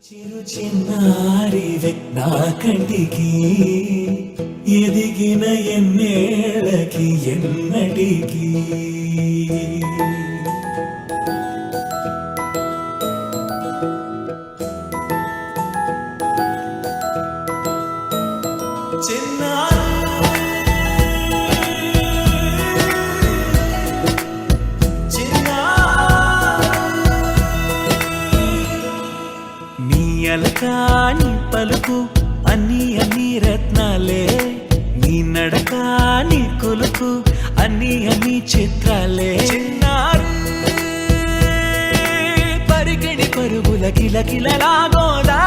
చిరు చిన్నారివే నా కంటికి ఎదిగిన ఎన్నేళ్ళకి ఎన్నటికి నీ పలుకు అన్ని అన్ని రత్నాలే, నీ నడక నీ కొలుకు అన్ని అన్ని చిత్రాలే. పరికిణి పరుగుల కిలకిలలాగోదారి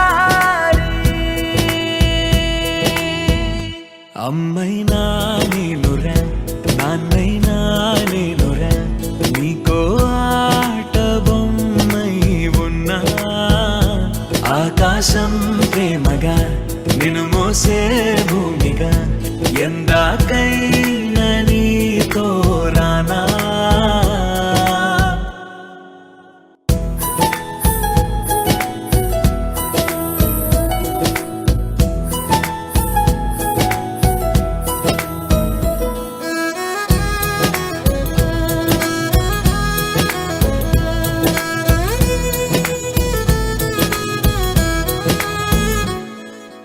అమ్మైనా నేనురా నాన్నైనా నేనురా, నీకో ఆట బొమ్మై ఉన్నా. ఆకాశం ప్రేమగా నిన్ను మోసే భూమిగా ఎందాకైనా నీతో రానా.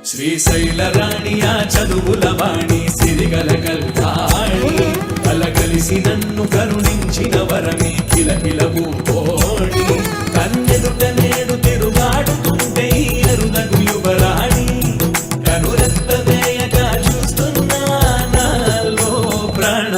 శ్రీశైల రాణి ఆ చదువుల వాణి సిరిగల కల్పాణి, కలగలిసి నన్ను కరుణించిన వరమే కిలకిలవు కోడి. కన్నెదుట నేడు తిరుగాడుతుంటే ఎరుదగు యువరాణి, కనురెత్త వేయగా చూస్తున్నా నాలో ప్రాణ.